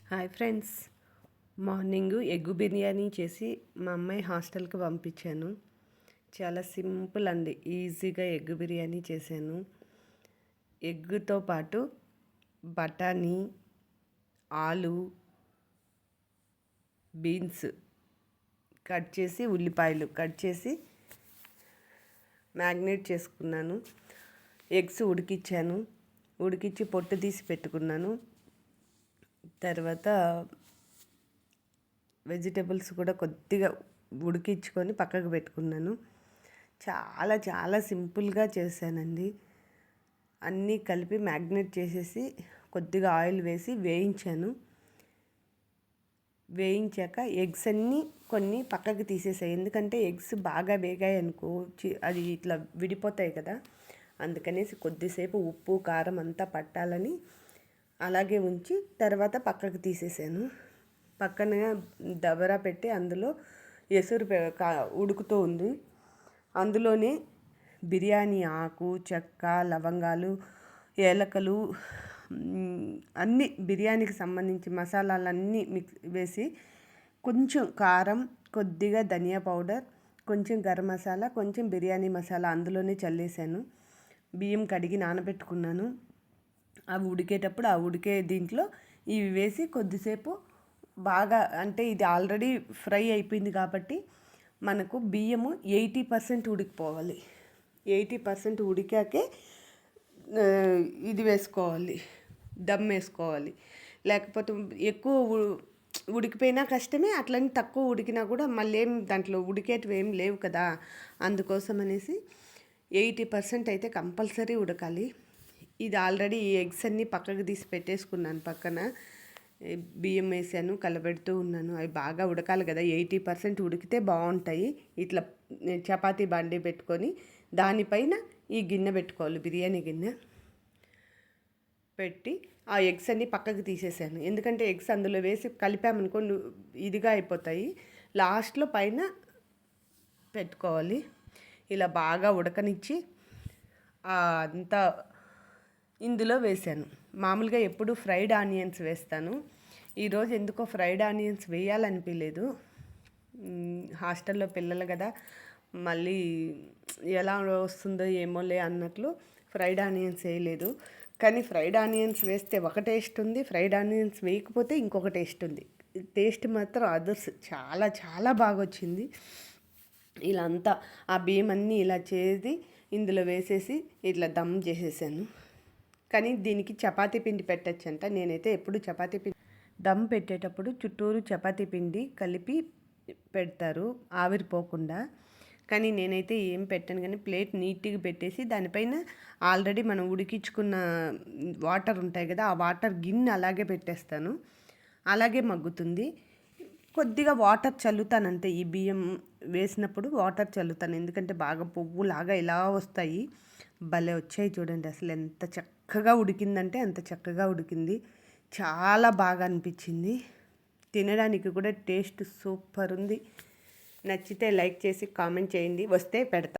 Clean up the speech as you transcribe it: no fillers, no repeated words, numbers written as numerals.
Hi friends, morning egg biryani చేసి మా అమ్మాయి హాస్టల్కి పంపించాను. చాలా సింపుల్ అండి, ఈజీగా ఎగ్ బిర్యానీ చేశాను. ఎగ్తో పాటు బఠానీ, ఆలు, బీన్స్ కట్ చేసి, ఉల్లిపాయలు కట్ చేసి మ్యాగ్నేట్ చేసుకున్నాను. ఎగ్స్ ఉడికించి పొట్టు తీసి పెట్టుకున్నాను. తర్వాత వెజిటేబుల్స్ కూడా కొద్దిగా ఉడికించుకొని పక్కకు పెట్టుకున్నాను. చాలా చాలా సింపుల్గా చేశానండి. అన్నీ కలిపి మ్యాగ్నేట్ చేసేసి కొద్దిగా ఆయిల్ వేసి వేయించాక ఎగ్స్ అన్నీ కొన్ని పక్కకు తీసేసాయి. ఎందుకంటే ఎగ్స్ బాగా వేగాయి అనుకో అది ఇట్లా విడిపోతాయి కదా, అందుకనేసి కొద్దిసేపు ఉప్పు కారం అంతా పట్టాలని అలాగే ఉంచి తర్వాత పక్కకు తీసేసాను. పక్కన దబరా పెట్టి అందులో ఎసురు ఉడుకుతూ ఉంది. అందులోనే బిర్యానీ ఆకు, చెక్క, లవంగాలు, ఏలకలు, అన్నీ బిర్యానీకి సంబంధించి మసాలాలన్నీ వేసి కొంచెం కారం, కొద్దిగా ధనియా పౌడర్, కొంచెం గరం మసాలా, కొంచెం బిర్యానీ మసాలా అందులోనే చల్లేసాను. బియ్యం కడిగి నానబెట్టుకున్నాను. అవి ఉడికేటప్పుడు ఆ ఉడికే దీంట్లో ఇవి వేసి కొద్దిసేపు బాగా, అంటే ఇది ఆల్రెడీ ఫ్రై అయిపోయింది కాబట్టి మనకు బియ్యము 80% ఉడికిపోవాలి. 80% ఉడికాకే ఇది వేసుకోవాలి, దమ్ వేసుకోవాలి. లేకపోతే ఎక్కువ ఉడికిపోయినా కష్టమే, అట్లని తక్కువ ఉడికినా కూడా మళ్ళీ దాంట్లో ఉడికేటివి ఏం లేవు కదా. అందుకోసం అనేసి 80% అయితే కంపల్సరీ ఉడకాలి. ఇది ఆల్రెడీ ఈ ఎగ్స్ అన్నీ పక్కకు తీసి పెట్టేసుకున్నాను. పక్కన బియ్యం వేసాను, కలబెడుతూ ఉన్నాను. అవి బాగా ఉడకాలి కదా, 80% ఉడికితే బాగుంటాయి. ఇట్లా చపాతీ బండి పెట్టుకొని దానిపైన ఈ గిన్నె పెట్టుకోవాలి, బిర్యానీ గిన్నె పెట్టి ఆ ఎగ్స్ అన్నీ పక్కకు తీసేసాను. ఎందుకంటే ఎగ్స్ అందులో వేసి కలిపామనుకో ఇదిగా అయిపోతాయి. లాస్ట్లో పైన పెట్టుకోవాలి. ఇలా బాగా ఉడకనిచ్చి అంతా ఇందులో వేసాను. మామూలుగా ఎప్పుడు ఫ్రైడ్ ఆనియన్స్ వేస్తాను. ఈరోజు ఎందుకో ఫ్రైడ్ ఆనియన్స్ వేయాలనిపించలేదు. హాస్టల్లో పిల్లలు కదా, మళ్ళీ ఎలా వస్తుందో ఏమోలే అన్నట్లు ఫ్రైడ్ ఆనియన్స్ వేయలేదు. కానీ ఫ్రైడ్ ఆనియన్స్ వేస్తే ఒక టేస్ట్ ఉంది, ఫ్రైడ్ ఆనియన్స్ వేయకపోతే ఇంకొక టేస్ట్ ఉంది. టేస్ట్ మాత్రం అదర్స్, చాలా చాలా బాగా వచ్చింది. ఇలా అంతా ఆ బియ్యం అన్నీ ఇలా చేసి ఇందులో వేసేసి ఇట్లా దమ్ చేసేసాను. కానీ దీనికి చపాతీ పిండి పెట్టచ్చంట. నేనైతే ఎప్పుడు చపాతీ పిండి దమ్ పెట్టేటప్పుడు చుట్టూరు చపాతీ పిండి కలిపి పెడతారు ఆవిరిపోకుండా. కానీ నేనైతే ఏం పెట్టాను, కానీ ప్లేట్ నీట్గా పెట్టేసి దానిపైన ఆల్రెడీ మనం ఉడికించుకున్న వాటర్ ఉంటాయి కదా, ఆ వాటర్ గిన్నె అలాగే పెట్టేస్తాను. అలాగే మగ్గుతుంది. కొద్దిగా వాటర్ చల్లుతానంతే, ఈ బియ్యం వేసినప్పుడు వాటర్ చల్లుతాను. ఎందుకంటే బాగా పువ్వులాగా ఇలా వస్తాయి. భలే వచ్చాయి చూడండి. అసలు ఎంత చక్కగా ఉడికిందంటే అంత చక్కగా ఉడికింది. చాలా బాగా అనిపించింది. తినడానికి కూడా టేస్ట్ సూపర్ ఉంది. నచ్చితే లైక్ చేసి కామెంట్ చేయండి. వస్తే పెడతా.